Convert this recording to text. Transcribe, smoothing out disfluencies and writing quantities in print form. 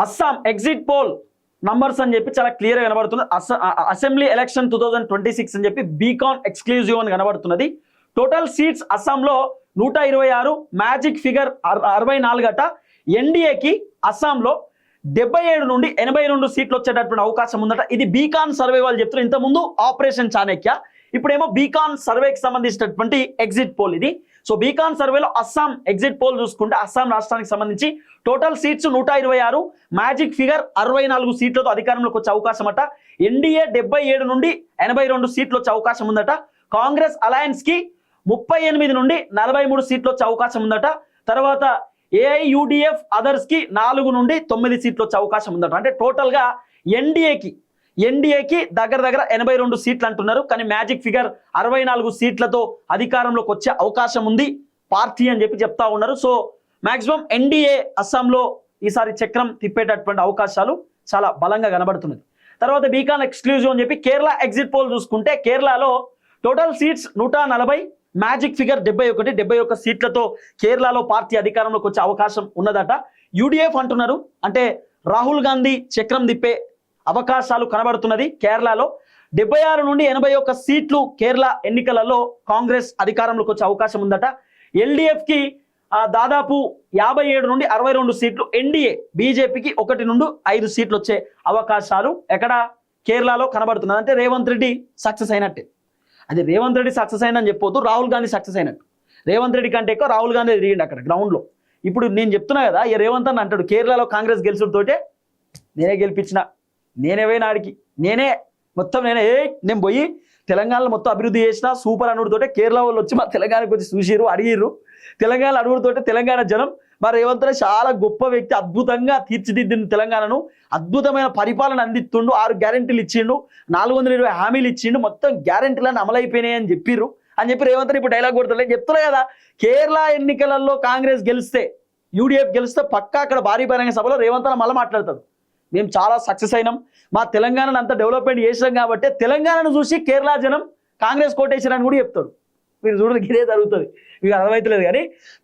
Assam exit poll numbers అని చెప్పి చాలా క్లియర్గా కనబడుతుంది. అసెంబ్లీ ఎలక్షన్ 2026 అని చెప్పి బీకాన్ ఎక్స్క్లూజివ్ అని కనబడుతున్నది. టోటల్ సీట్స్ అస్సాంలో 126, మ్యాజిక్ ఫిగర్ 64 అట. ఎన్డీఏకి అస్సాంలో 77 నుండి 82 సీట్లు వచ్చేటటువంటి అవకాశం ఉందట. ఇది బీకాన్ సర్వే వాళ్ళు చెప్తున్నారు. ఇంతకుముందు ఆపరేషన్ చాణక్య, ఇప్పుడేమో బీకాన్ సర్వేకి సంబంధించినటువంటి ఎగ్జిట్ పోల్ ఇది. సో బీకాన్ సర్వేలో అస్సాం ఎగ్జిట్ పోల్ చూసుకుంటే అస్సాం రాష్ట్రానికి సంబంధించి టోటల్ సీట్స్ 126, మ్యాజిక్ ఫిగర్ 64 సీట్లతో అధికారంలోకి వచ్చే అవకాశం అట. ఎన్డీఏ 77 నుండి 82 సీట్లు వచ్చే అవకాశం ఉందట. కాంగ్రెస్ అలయన్స్ కి 38 నుండి 43 సీట్లు వచ్చే అవకాశం ఉందట. తర్వాత ఏఐయుడిఎఫ్ అదర్స్ కి 4 నుండి 9 సీట్లు వచ్చే అవకాశం ఉందట. అంటే టోటల్ గా ఎన్డీఏకి దగ్గర 82 సీట్లు అంటున్నారు. కానీ మ్యాజిక్ ఫిగర్ 64 సీట్లతో అధికారంలోకి వచ్చే అవకాశం ఉంది పార్టీ అని చెప్పి చెప్తా ఉన్నారు. సో మాక్సిమం ఎన్డీఏ అస్సాంలో ఈసారి చక్రం తిప్పేటటువంటి అవకాశాలు చాలా బలంగా కనబడుతున్నది. తర్వాత బీకాన్ ఎక్స్క్లూజివ్ అని చెప్పి కేరళ ఎగ్జిట్ పోల్ చూసుకుంటే కేరళలో టోటల్ సీట్స్ 140, మ్యాజిక్ ఫిగర్ 71 సీట్లతో కేరళలో పార్టీ అధికారంలోకి వచ్చే అవకాశం ఉన్నదట. యూడిఎఫ్ అంటున్నారు, అంటే రాహుల్ గాంధీ చక్రం తిప్పే అవకాశాలు కనబడుతున్నది. కేరళలో 76 నుండి 81 సీట్లు కేరళ ఎన్నికలలో కాంగ్రెస్ అధికారంలోకి వచ్చే అవకాశం ఉందట. ఎల్డీఎఫ్ కి దాదాపు 57 నుండి 62 సీట్లు, ఎన్డీఏ బీజేపీకి 1 నుండి 5 సీట్లు వచ్చే అవకాశాలు ఎక్కడ కేరళలో కనబడుతున్నది. అంటే రేవంత్ రెడ్డి సక్సెస్ అయినట్టే. అది రేవంత్ రెడ్డి సక్సెస్ అయినని చెప్పొద్దు, రాహుల్ గాంధీ సక్సెస్ అయినట్టు. రేవంత్ రెడ్డి కంటే ఎక్కువ రాహుల్ గాంధీ తిరిగిండు అక్కడ గ్రౌండ్లో. ఇప్పుడు నేను చెప్తున్నా కదా, ఈ రేవంత్ అని అంటాడు కేరళలో కాంగ్రెస్ గెలుచుడితోటే నేనే గెలిపించిన, నేనే పోయిన ఆడికి, నేనే నేను పోయి తెలంగాణలో మొత్తం అభివృద్ధి చేసిన సూపర్ అనుడితోటే కేరళ వాళ్ళు వచ్చి మా తెలంగాణకు వచ్చి చూసిరు, అడిగిర్రు. తెలంగాణ అడుగుతోటే తెలంగాణ జనం మా రేవంత్ రెడ్డి చాలా గొప్ప వ్యక్తి, అద్భుతంగా తీర్చిదిద్దిన తెలంగాణను, అద్భుతమైన పరిపాలన అందిస్తుండు, 6 గ్యారెంటీలు ఇచ్చిండు, 420 హామీలు ఇచ్చిండు, మొత్తం గ్యారెంటీలను అమలైపోయినాయి అని చెప్పిర్రు అని చెప్పి రేవంత్ రెడ్డి ఇప్పుడు డైలాగ్ కొడతాడు. నేను చెప్తున్నా కదా, కేరళ ఎన్నికలలో కాంగ్రెస్ గెలిస్తే, యూడీఎఫ్ గెలిస్తే పక్కా అక్కడ భారీ బహిరంగ సభలో రేవంత్ రెడ్డి మళ్ళీ మాట్లాడతాడు, మేము చాలా సక్సెస్ అయినాం, మా తెలంగాణను అంత డెవలప్మెంట్ చేసినాం కాబట్టి తెలంగాణను చూసి కేరళ జనం కాంగ్రెస్ కోటేశ్వరాన్ని కూడా చెప్తాడు. మీరు చూడండి, ఇదే జరుగుతుంది, మీకు అర్థమవుతలేదు. కానీ